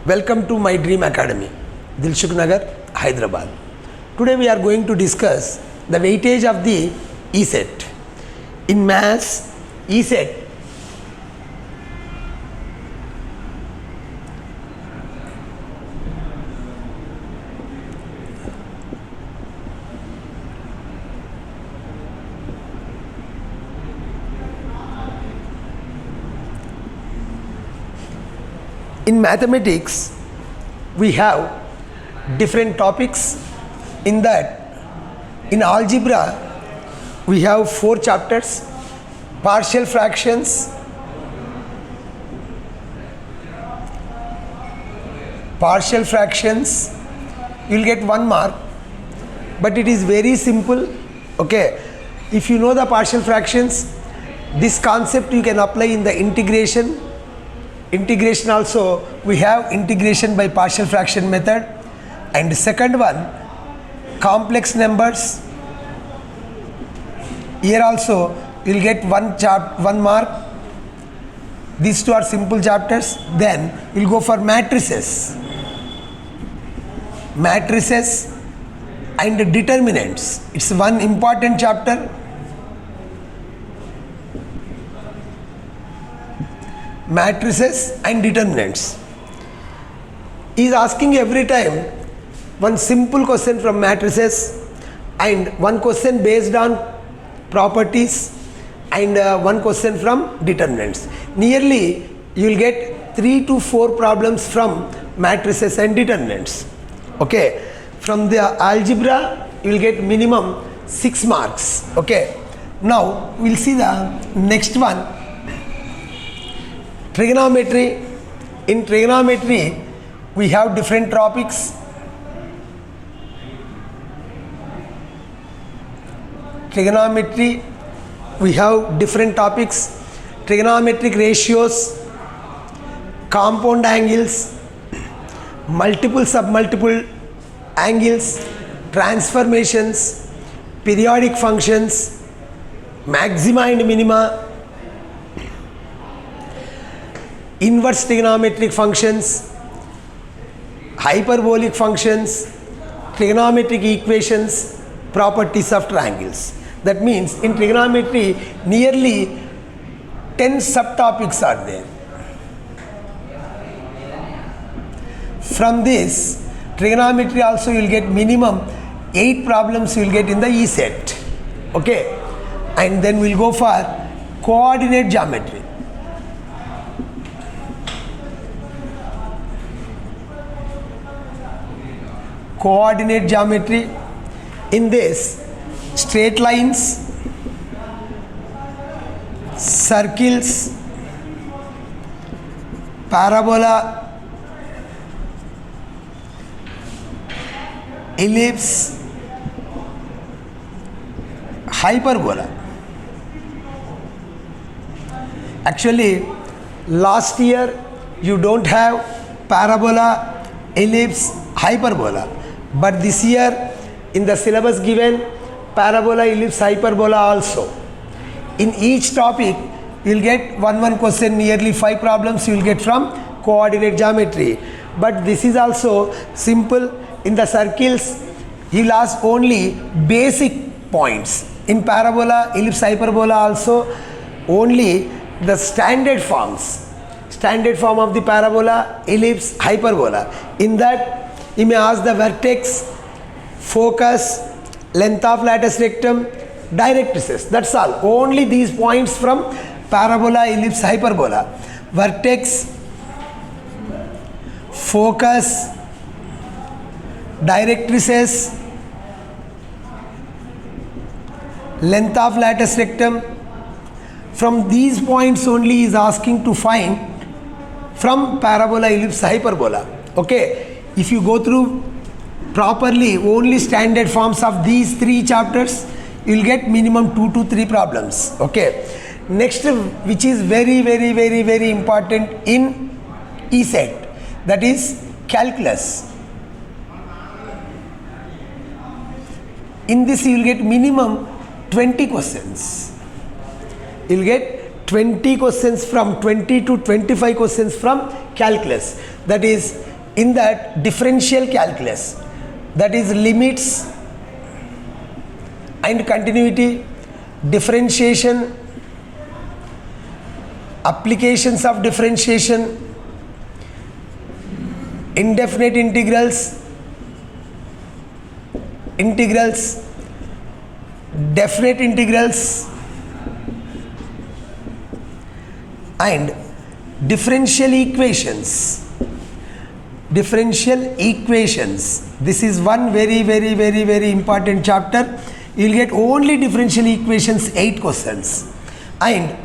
Welcome to my Dream Academy, Dilshuk Nagar, Hyderabad. Today we are going to discuss the weightage of the ESET. In maths, ESET in mathematics, we have different topics. In that, in algebra, we have 4 chapters: partial fractions, you will get 1 mark, but it is very simple. Okay, if you know the partial fractions, this concept you can apply in the integration. Integration also, we have integration by partial fraction method. And the second one, complex numbers. Here also you will get 1 mark. These 2 are simple chapters. Then we will go for matrices and determinants. It's one important chapter. Matrices and determinants. He is asking every time one simple question from matrices and one question based on properties and one question from determinants. Nearly you will get 3 to 4 problems from matrices and determinants. Okay, from the algebra you will get minimum 6 marks. Okay, now we will see the next one. Trigonometry. In trigonometry, we have different topics. Trigonometry, we have different topics: trigonometric ratios, compound angles, multiple submultiple angles, transformations, periodic functions, maxima and minima, inverse trigonometric functions, hyperbolic functions, trigonometric equations, properties of triangles. That means in trigonometry nearly 10 subtopics are there. From this trigonometry also you will get minimum 8 problems you will get in the ESET. Okay, and then we will go for coordinate geometry. Coordinate geometry. In this, straight lines, circles, parabola, ellipse, hyperbola. Actually, last year you don't have parabola, ellipse, hyperbola. But this year in the syllabus given parabola, ellipse, hyperbola also. In each topic you will get one question, nearly 5 problems you will get from coordinate geometry. But this is also simple. In the circles he will ask only basic points. In parabola, ellipse, hyperbola also only the standard forms. Standard form of the parabola, ellipse, hyperbola. In that he may ask the vertex, focus, length of latus rectum, directrices. That's all. Only these points from parabola, ellipse, hyperbola. Vertex, focus, directrices, length of latus rectum. From these points only he is asking to find from parabola, ellipse, hyperbola. Okay. If you go through properly only standard forms of these 3 chapters, you will get minimum 2 to 3 problems. Okay. Next, which is very important in ESET, that is calculus. In this you will get minimum 20 questions. You will get 20 questions from 20 to 25 questions from calculus. That is in that differential calculus, that is limits and continuity, differentiation, applications of differentiation, indefinite integrals, definite integrals, and differential equations. This is one very important chapter. You will get only differential equations, 8 questions. And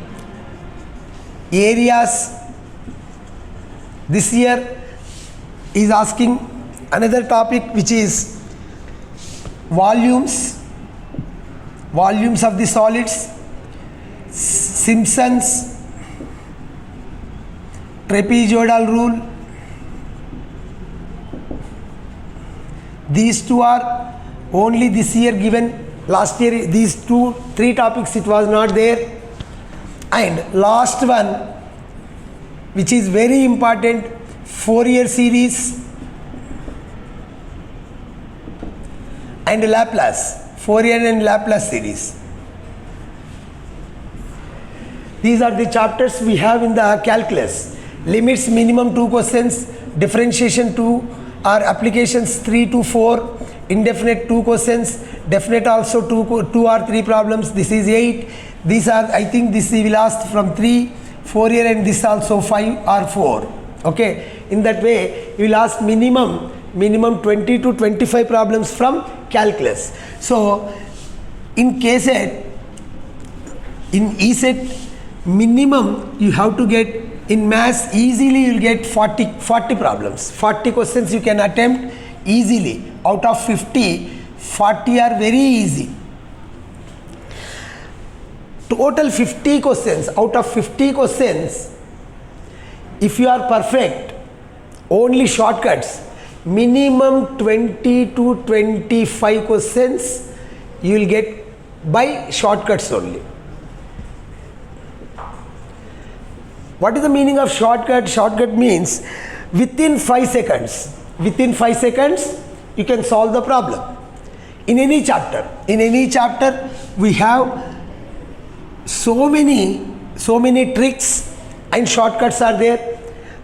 areas, this year is asking another topic, which is volumes of the solids, Simpson's trapezoidal rule. These two are only this year given. Last year these 3 topics it was not there. And last one, which is very important, Fourier series and Laplace, Fourier and Laplace series. These are the chapters we have in the calculus. Limits minimum 2 questions, differentiation 2, or applications 3 to 4, indefinite 2 questions, definite also 2 or 3 problems. This is 8. These are, I think this will ask from 3, Fourier, and this also 5 or 4. Okay, in that way you will ask minimum 20 to 25 problems from calculus. So in KSET, in ESET, minimum you have to get, in maths easily you will get 40 problems, 40 questions you can attempt easily. Out of 50, 40 are very easy. Total 50 questions. Out of 50 questions, if you are perfect, only shortcuts, minimum 20 to 25 questions you will get by shortcuts only. What is the meaning of shortcut? Shortcut means within 5 seconds. Within 5 seconds you can solve the problem. In any chapter we have so many tricks and shortcuts are there.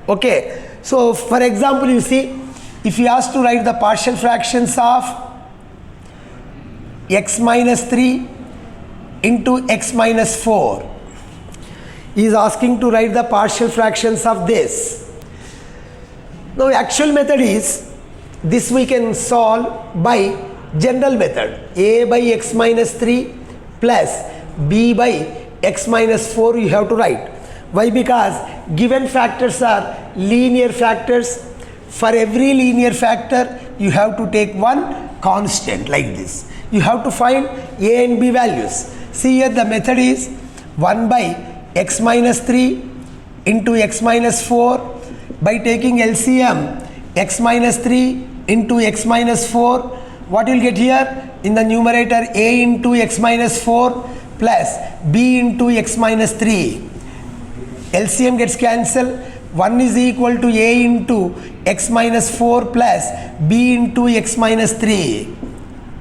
Okay, so for example, you see, if you ask to write the partial fractions of x minus 3 into x minus 4, he is asking to write the partial fractions of this. Now actual method is, this we can solve by general method, a by x minus 3 plus b by x minus 4 you have to write. Why? Because given factors are linear factors. For every linear factor you have to take one constant like this. You have to find a and b values. See here, the method is 1 by x minus 3 into x minus 4 by taking LCM x minus 3 into x minus 4. What you will get here? In the numerator, a into x minus 4 plus b into x minus 3. LCM gets cancelled. 1 is equal to a into x minus 4 plus b into x minus 3.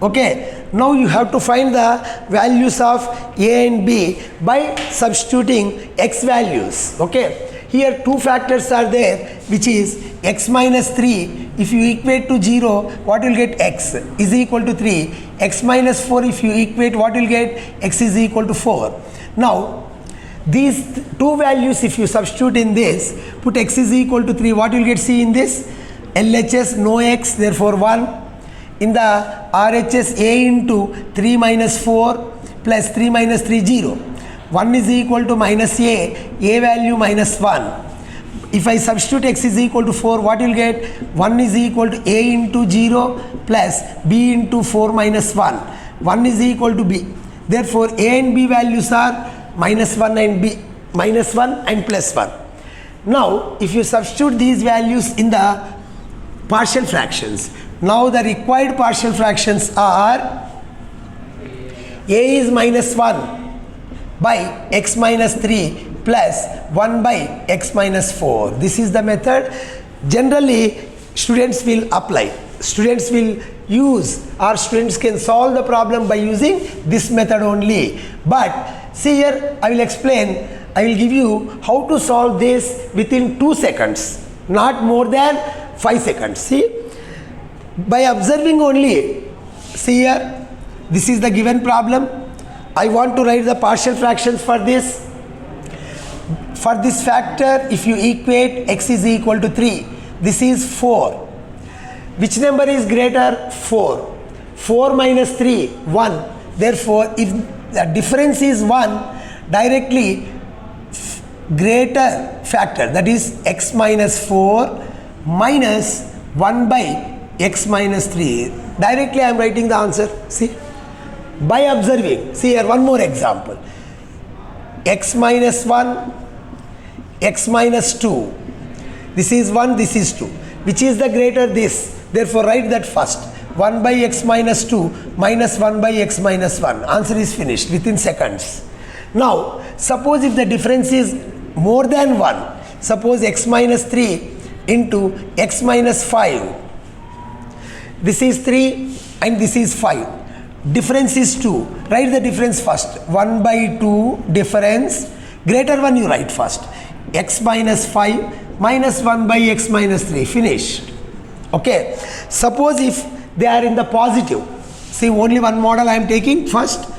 Okay, now you have to find the values of a and b by substituting x values. Okay, here 2 factors are there, which is x minus 3. If you equate to 0, what you will get? X is equal to 3. X minus 4, if you equate, what you will get? X is equal to 4. Now these 2 values, if you substitute in this, put x is equal to 3, what you will get? See in this, LHS no x, therefore 1. In the RHS, a into 3 minus 4 plus 3 minus 3, 0. 1 is equal to minus a value minus 1. If I substitute x is equal to 4, what you will get? 1 is equal to a into 0 plus b into 4 minus 1. 1 is equal to b. Therefore a and b values are minus 1 and b, minus 1 and plus 1. Now if you substitute these values in the partial fractions, now the required partial fractions are a is minus 1 by x minus 3 plus 1 by x minus 4. This is the method. Generally students will apply. Students will use, or students can solve the problem by using this method only. But see here, I will explain, I will give you how to solve this within 2 seconds, not more than 5 seconds. See, by observing only, see here, this is the given problem. I want to write the partial fractions for this. For this factor, if you equate x is equal to 3, this is 4. Which number is greater? 4. 4 minus 3, 1. Therefore, if the difference is 1, directly greater factor, that is x minus 4 minus 1 by x minus 3. Directly I am writing the answer. See, by observing. See here, one more example. X minus 1, x minus 2. This is 1, this is 2. Which is the greater? This. Therefore, write that first. 1 by x minus 2 minus 1 by x minus 1. Answer is finished within seconds. Now, suppose if the difference is more than 1, suppose x minus 3 into x minus 5. This is 3 and this is 5. Difference is 2. Write the difference first. 1 by 2 difference. Greater one you write first. X minus 5 minus 1 by x minus 3. Finished. Okay. Suppose if they are in the positive. See, only one model I am taking first.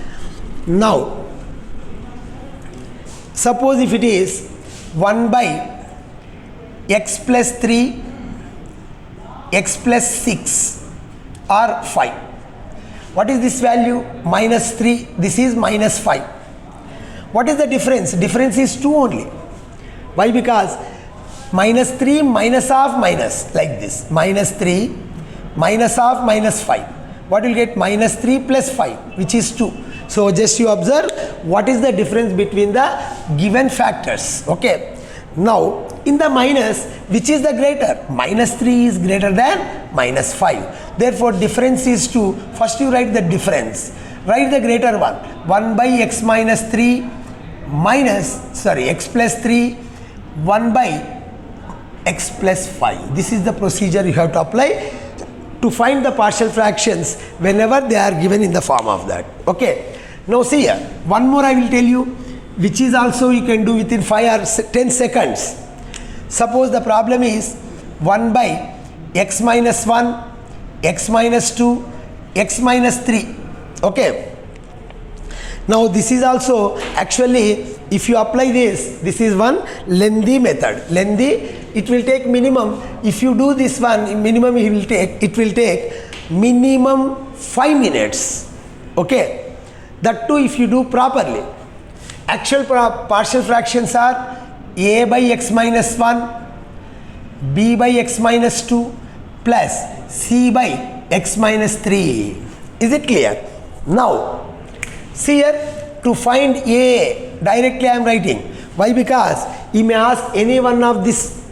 Now, suppose if it is 1 by x plus 3, x plus 6 or 5. What is this value? Minus 3. This is minus 5. What is the difference? Difference is 2 only. Why? Because minus 3 minus of minus, like this. Minus 3 minus of minus 5. What will get? Minus 3 plus 5, which is 2. So just you observe what is the difference between the given factors. Okay. Now in the minus, which is the greater? Minus 3 is greater than minus 5. Therefore difference is 2. First you write the difference. Write the greater one. 1 by x minus 3 minus, x plus 3, 1 by x plus 5. This is the procedure you have to apply to find the partial fractions whenever they are given in the form of that. Okay. Now see here, one more I will tell you, which is also you can do within 5 or 10 seconds. Suppose the problem is 1 by x minus 1, x minus 2, x minus 3. Okay. Now this is also actually, if you apply this, this is one lengthy method. Lengthy, it will take minimum, if you do this one, minimum it will take minimum 5 minutes. Okay. That too if you do properly. Actual partial fractions are a by x minus 1, b by x minus 2 plus c by x minus 3. Is it clear? Now, see here, to find a, directly I am writing. Why? Because he may ask any one of this.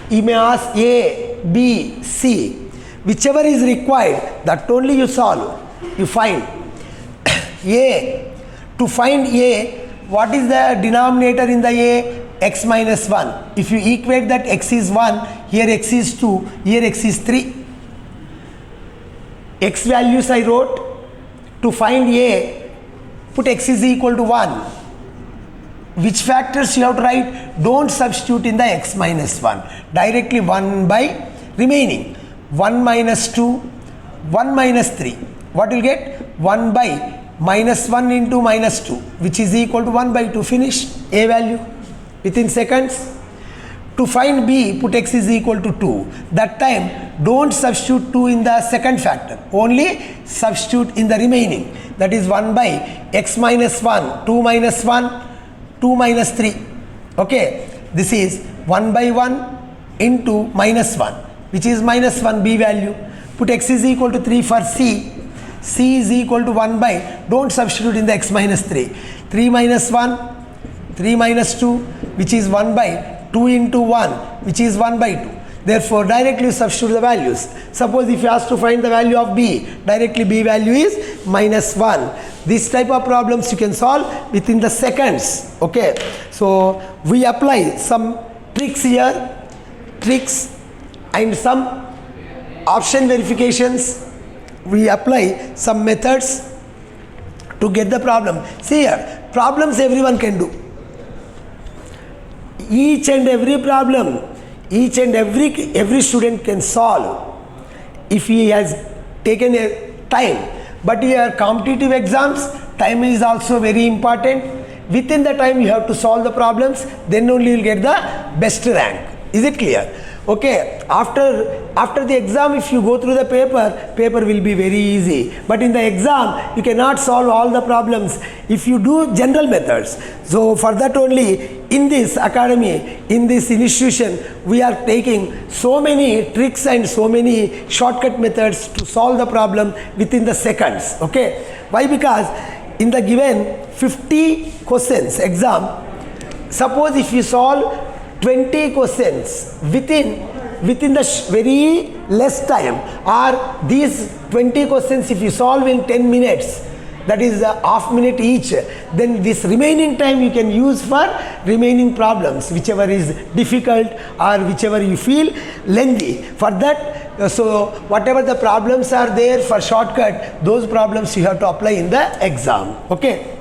He may ask a, b, c. Whichever is required, that only you solve. You find a. To find a, what is the denominator in the a? X minus 1. If you equate that, x is 1, here x is 2, here x is 3. X values I wrote. To find a, put x is equal to 1. Which factors you have to write? Don't substitute in the x minus 1. Directly 1 by remaining. 1 minus 2, 1 minus 3. What will get? 1 by minus 1 into minus 2, which is equal to 1 by 2. Finish. A value within seconds. To find b, put x is equal to 2. That time don't substitute 2 in the second factor, only substitute in the remaining. That is 1 by x minus 1, 2 minus 1, 2 minus 3. Okay, this is 1 by 1 into minus 1, which is minus 1 b value. Put x is equal to 3 for c. C is equal to 1 by, don't substitute in the x minus 3. 3 minus 1, 3 minus 2, which is 1 by 2 into 1, which is 1 by 2. Therefore, directly substitute the values. Suppose if you ask to find the value of b, directly b value is minus 1. This type of problems you can solve within the seconds. Okay. So, we apply some tricks here, and some option verifications, we apply some methods to get the problem. See here, problems everyone can do. Each and every problem, each and every student can solve if he has taken a time. But here competitive exams, time is also very important. Within the time you have to solve the problems, then only you will get the best rank. Is it clear? Okay, after the exam, if you go through the paper will be very easy. But in the exam, you cannot solve all the problems if you do general methods. So for that only, in this academy, in this institution, we are taking so many tricks and so many shortcut methods to solve the problem within the seconds. Okay, why? Because in the given 50 questions exam, suppose if you solve 20 questions within the very less time, or these 20 questions if you solve in 10 minutes, that is a half minute each, then this remaining time you can use for remaining problems, whichever is difficult or whichever you feel lengthy. For that, so whatever the problems are there for shortcut, those problems you have to apply in the exam. Okay.